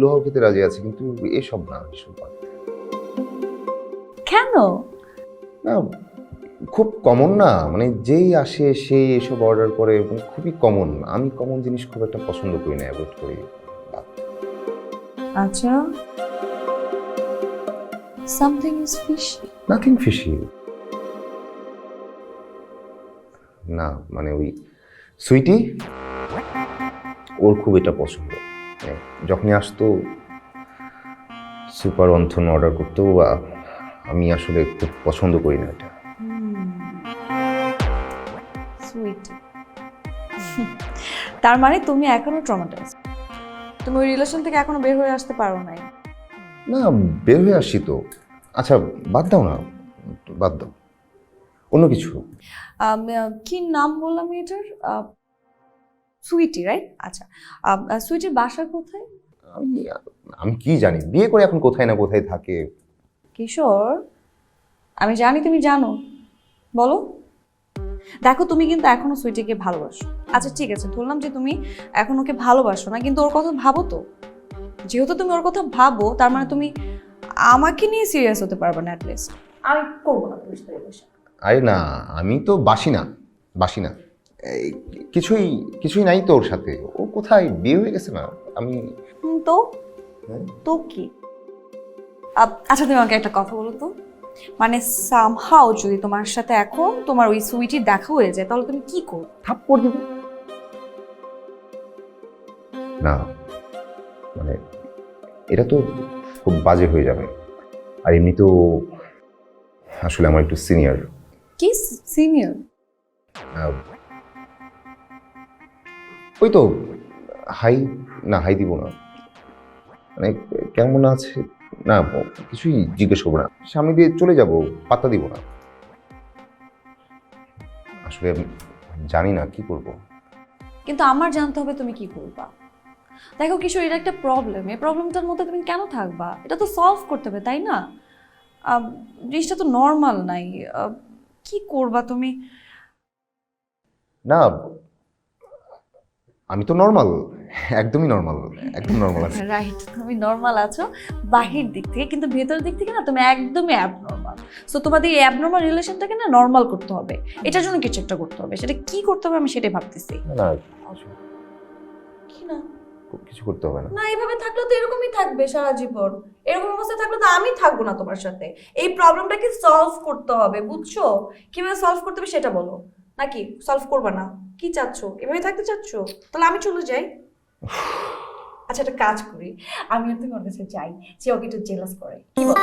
লোহাও খেতে রাজি আছি, কিন্তু এসব না, এসব বাদ। কেন? না, খুব কমন না, মানে যেই আসে সেই এসব অর্ডার করে, মানে খুবই কমন। আমি কমন জিনিস খুব একটা পছন্দ করি না, অ্যাভয়েড করি। আচ্ছা, something is fishy. Nothing fishy. না মানে ওই সুইটি, ওর খুব এটা পছন্দ। মানে যখনই আসতো সুপার অন্থন অর্ডার করতো, আমি আসলে খুব পছন্দ করি না এটা। সুইট। তার মানে তুমি এখনো ট্রমাটাইজ, তুমি ওই রিলেশন থেকে এখনো বের হয়ে আসতে পারো নাই। না, বের হয়ে আসছি তো। আচ্ছা বাদ দাও না, বাদ দাও অন্য কিছু। কি নাম বললাম এটার? সুইটি, রাইট? আচ্ছা, সুইটির বাসা কোথায়? আমি আমি কি জানি বিয়ে করে এখন কোথায় না কোথায় থাকে। কিশোর, আমি জানি তুমি জানো, বলো। দেখো, তুমি কিন্তু এখনো সুইটিকে ভালোবাসো। আচ্ছা ঠিক আছে, ধরলাম যে তুমি এখন ওকে ভালোবাসো না, কিন্তু ওর কথা ভাবো তো। যেহেতু তুমি ওর কথা ভাবো, তার মানে তুমি আমাকে নিয়ে সিরিয়াস হতে পারবে না অ্যাটলিস্ট। আমি করবো না তোমার সাথে রিলেশন। আরে না, আমি তো বাসি না, বাসি না। এই, কিছুই কিছুই নাই তো ওর সাথে। ও কোথায় বিয়ে হয়ে গেছে না। আমি তো হ্যাঁ? তো কি? আচ্ছা তুমি আমাকে একটা কথা বলো তো, মানে সামহাও যদি তোমার সাথে এখন তোমার ওই সুইটির দেখা হয়ে যায়, তাহলে তুমি কি করবে? থাপ্পড় দিব না, মানে এটা তো খুব বাজে হয়ে যাবে। আর এমনি তো আসলে আমার একটু সিনিয়র। কি সিনিয়র? ওই তো হাই, না হাই দিব না, মানে কেমন আছে না, কিছুই জিজ্ঞেস করবো না, সামনে দিয়ে চলে যাব, পাত্তা দিব না। আসলে আমি জানি না কি করব। কিন্তু আমার জানতে হবে তুমি কি করবা। দেখো কিশোর, এটা একটা প্রবলেম, এই প্রবলেমটার মধ্যে তুমি কেন থাকবা? এটা তো সলভ করতে হবে, তাই না? জিনিসটা তো নর্মাল নাই। কি করবা তুমি? না, আমি তো নর্মাল, একদমই নর্মাল, একদম নর্মাল আছে। রাইট, তুমি নর্মাল আছো বাহির দিক থেকে, কিন্তু ভেতর দিক থেকে না তুমি একদমই অ্যাবনর্মাল। সো তোমাদের এই অ্যাবনর্মাল রিলেশনটাকে না নর্মাল করতে হবে। এটার জন্য কিছু একটা করতে হবে, সেটা কি করতে হবে আমি সেটাই ভাবতেছি। না, কি না? কিছু করতে হবে না। না, এইভাবে থাকলে তো এরকমই থাকবে সারা জীবন। এরকম অবস্থায় থাকলে তো আমি থাকবো না তোমার সাথে। এই প্রবলেমটাকে সলভ করতে হবে, বুঝছো? কিভাবে সলভ করতে হবে সেটা বলো। নাকি সলভ করবে না? কি চাচ্ছো? এভাবে থাকতে চাচ্ছো? তাহলে আমি চলে যাই। আচ্ছা একটা কাজ করি, আমি আর তুমি ওর কাছে যাই, যে ওকে একটু জেলাস করে, কি বলো?